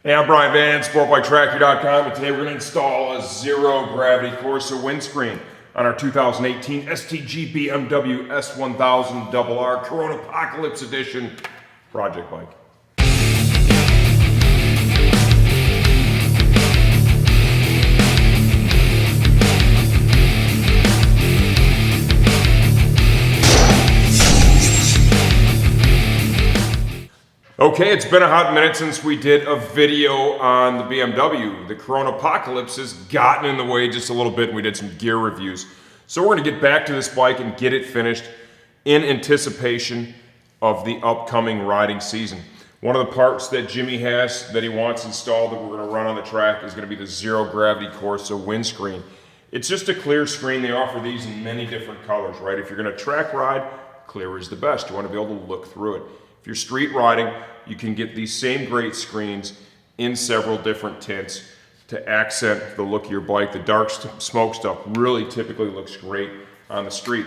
Hey, I'm Brian Van, SportbikeTracker.com, and today we're going to install a zero-gravity Corsa windscreen on our 2018 STG BMW S1000RR Corona Apocalypse Edition project bike. Okay, it's been a hot minute since we did a video on the BMW. The Corona Apocalypse has gotten in the way just a little bit, and we did some gear reviews. So we're going to get back to this bike and get it finished in anticipation of the upcoming riding season. One of the parts that Jimmy has that he wants installed that we're going to run on the track is going to be the zero-gravity Corsa windscreen. It's just a clear screen. They offer these in many different colors, right? If you're going to track ride, clear is the best. You want to be able to look through it. If you're street riding, you can get these same great screens in several different tints to accent the look of your bike. The dark smoke stuff really typically looks great on the street.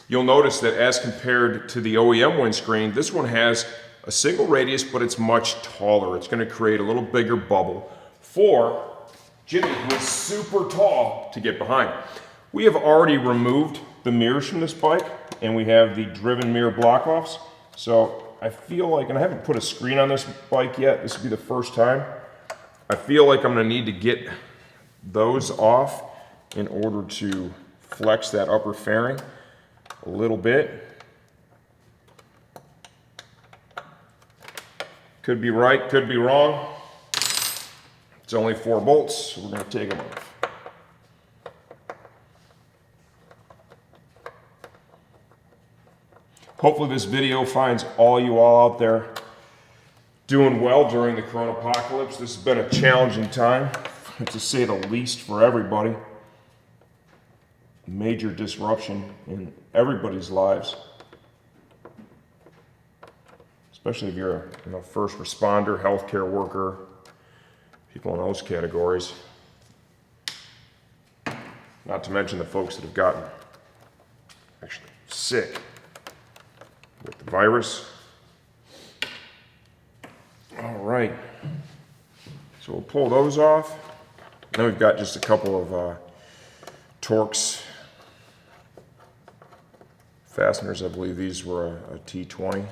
You'll notice that as compared to the O.E.M windscreen, this one has a single radius, but it's much taller. It's going to create a little bigger bubble for Jimmy, who is super tall, to get behind. We have already removed the mirrors from this bike, and we have the driven mirror block-offs. So I feel like, and I haven't put a screen on this bike yet, this will be the first time. I feel like I'm going to need to get those off in order to flex that upper fairing a little bit. Could be right, could be wrong. It's only 4 bolts, so we're going to take them off. Hopefully this video finds all you all out there doing well during the Corona Apocalypse. This has been a challenging time, to say the least, for everybody. Major disruption in everybody's lives, especially if you're a first responder, healthcare worker, people in those categories. Not to mention the folks that have gotten actually sick with the virus. All right, so we'll pull those off. Then we've got just a couple of Torx fasteners. I believe these were a T20.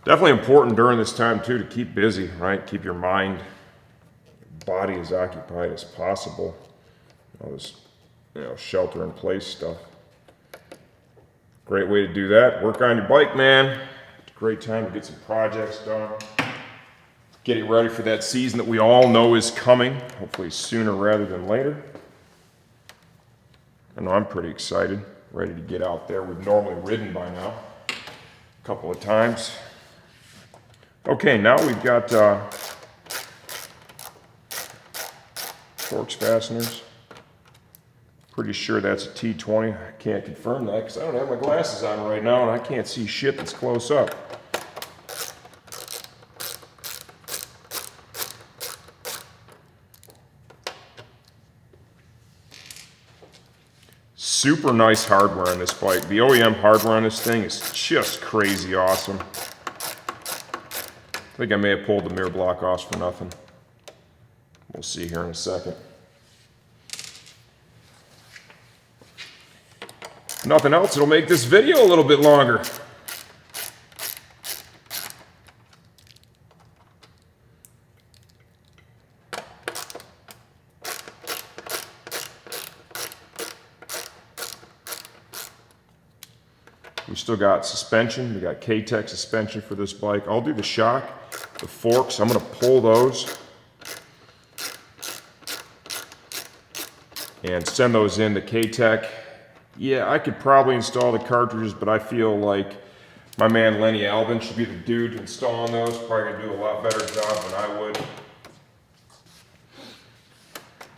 Definitely important during this time too to keep busy, right? Keep your mind, body as occupied as possible. All this, shelter in place stuff. Great way to do that. Work on your bike, man. It's a great time to get some projects done. Get it ready for that season that we all know is coming, hopefully sooner rather than later. I know I'm pretty excited, ready to get out there. We've normally ridden by now a couple of times. Okay, now we've got Torx fasteners. Pretty sure that's a T20. I can't confirm that because I don't have my glasses on right now and I can't see shit that's close up. Super nice hardware on this bike. The O.E.M hardware on this thing is just crazy awesome. I think I may have pulled the mirror block offs for nothing. We'll see here in a second. If nothing else, it'll make this video a little bit longer. We still got suspension. We got K-Tech suspension for this bike. I'll do the shock, the forks. I'm going to pull those and send those in to K-Tech. Yeah, I could probably install the cartridges, but I feel like my man Lenny Albin should be the dude installing those. Probably going to do a lot better job than I would.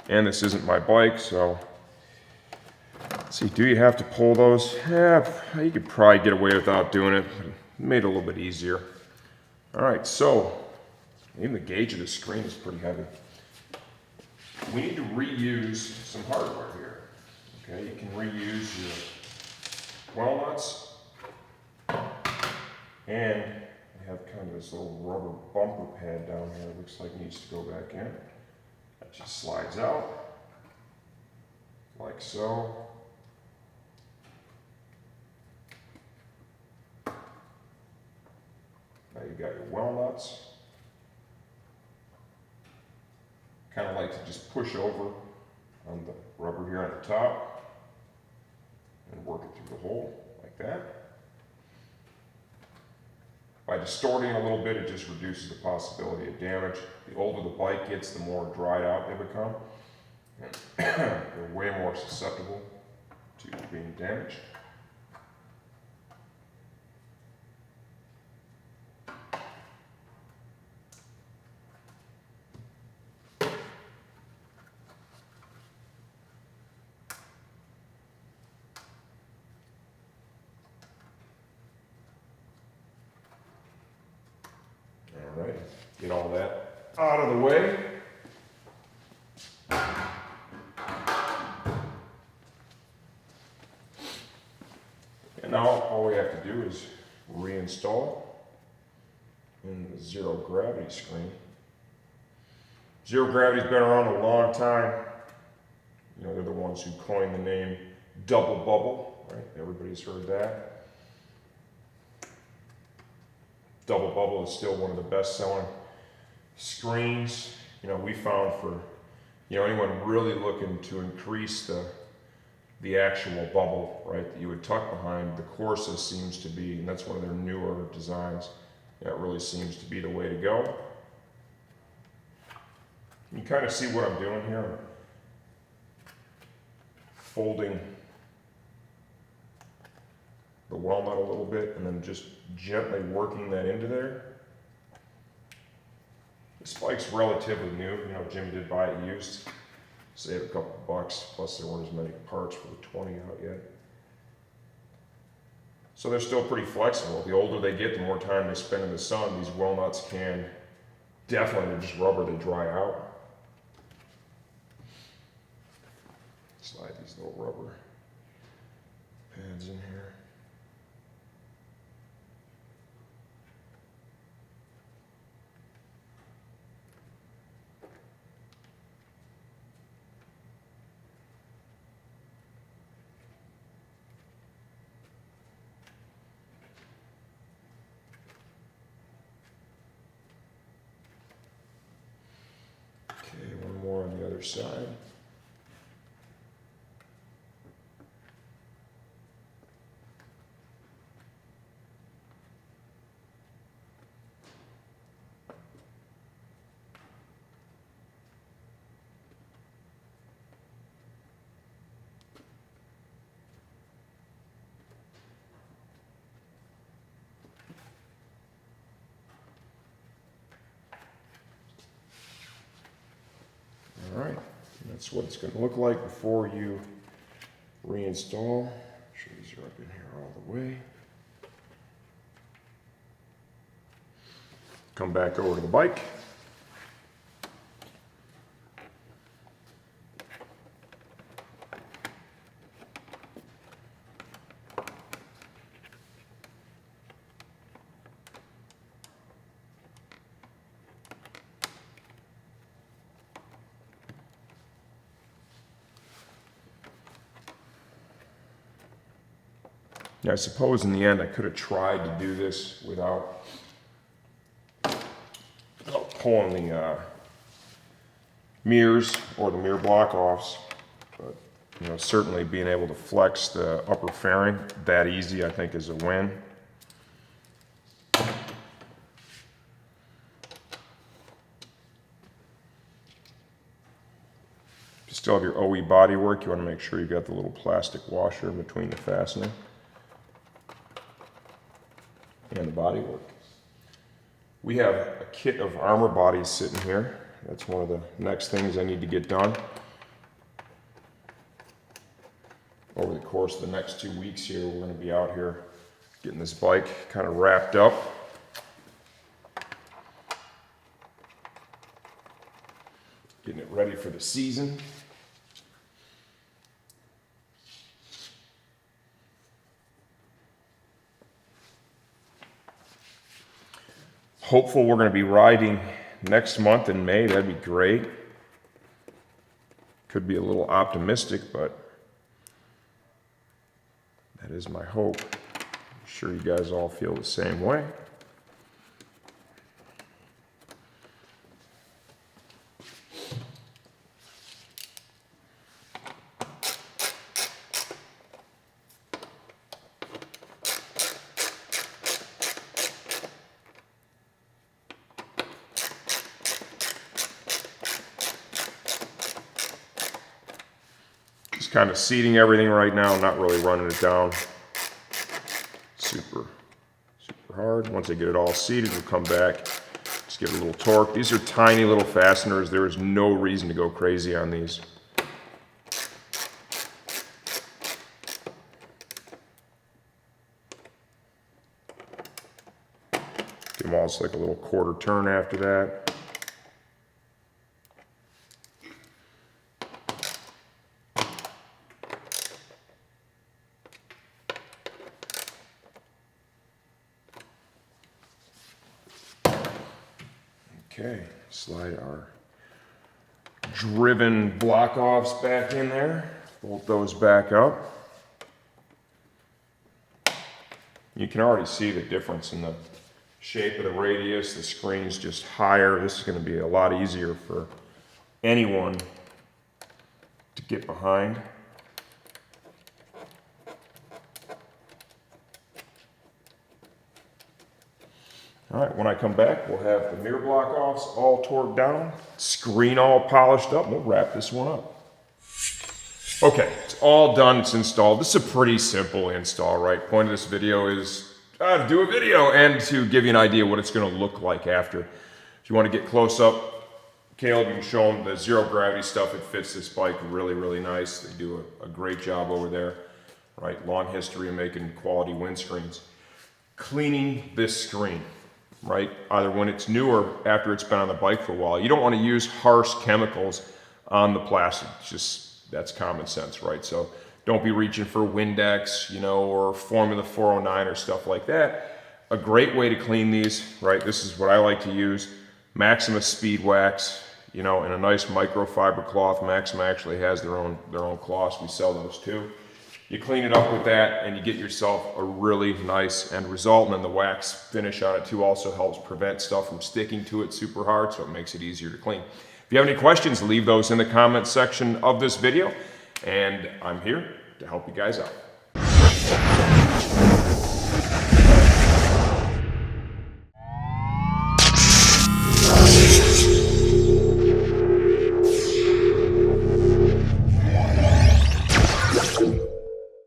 And this isn't my bike, so let's see, do you have to pull those? Yeah, you could probably get away without doing it. Made it a little bit easier. All right, so Even the gauge of the screen is pretty heavy. We need to reuse some hardware here. Okay, you can reuse your well nuts, and we have kind of this little rubber bumper pad down here. It looks like it needs to go back in. That just slides out, like so. Now you've got your well nuts. Kind of like to just push over on the rubber here on the top and work it through the hole like that. By distorting a little bit, it just reduces the possibility of damage. The older the bike gets, the more dried out they become. And they're way more susceptible to being damaged. All right, get all that out of the way. And now all we have to do is reinstall in the zero gravity screen. Zero gravity's been around a long time. You know, they're the ones who coined the name double bubble, right? Everybody's heard that. Double bubble is still one of the best selling screens. You know, we found for, you know, anyone really looking to increase the actual bubble, right, that you would tuck behind, the Corsa seems to be, and that's one of their newer designs, that really seems to be the way to go. You kind of see what I'm doing here. I'm folding the well nut a little bit and then just gently working that into there. This bike's relatively new. You know, Jimmy did buy it used. Saved a couple bucks, plus there weren't as many parts for the 20 out yet. So they're still pretty flexible. The older they get, the more time they spend in the sun. These well nuts can definitely, they're just rubber, they dry out. Slide these little rubber pads in here. Okay, one more on the other side. All right, that's what it's going to look like before you reinstall. Sure these are up in here all the way. Come back over to the bike. Now, I suppose in the end I could have tried to do this without pulling the mirrors or the mirror block offs, but you know, certainly being able to flex the upper fairing that easy, I think, is a win. You still have your O.E. bodywork. You want to make sure you got the little plastic washer in between the fastening and the bodywork. We have a kit of armor bodies sitting here. That's one of the next things I need to get done over the course of the next 2 weeks here. We're going to be out here getting this bike kind of wrapped up. Getting it ready for the season. Hopeful we're going to be riding next month in May. That'd be great. Could be a little optimistic, but that is my hope. I'm sure you guys all feel the same way. Just kind of seating everything right now, not really running it down super hard. Once I get it all seated, we'll come back, just give it a little torque. These are tiny little fasteners. There is no reason to go crazy on these. Give them all just like a little quarter turn after that. Okay, slide our driven block offs back in there. Bolt those back up. You can already see the difference in the shape of the radius. The screen's just higher. This is going to be a lot easier for anyone to get behind. All right, when I come back, we'll have the mirror block offs all torqued down, screen all polished up, and we'll wrap this one up. Okay, it's all done, it's installed. This is a pretty simple install, right? Point of this video is to do a video and to give you an idea what it's gonna look like after. If you wanna get close up, Caleb, you can show them the zero gravity stuff. It fits this bike really, really nice. They do a great job over there, right? Long history of making quality windscreens. Cleaning this screen, right? Either when it's new or after it's been on the bike for a while. You don't want to use harsh chemicals on the plastic. It's just, that's common sense, right? So don't be reaching for Windex, you know, or Formula 409 or stuff like that. A great way to clean these, right? This is what I like to use. Maxima Speed Wax, you know, in a nice microfiber cloth. Maxima actually has their own cloths. We sell those too. You clean it up with that and you get yourself a really nice end result. And then the wax finish on it too also helps prevent stuff from sticking to it super hard, so it makes it easier to clean. If you have any questions, leave those in the comments section of this video, and I'm here to help you guys out.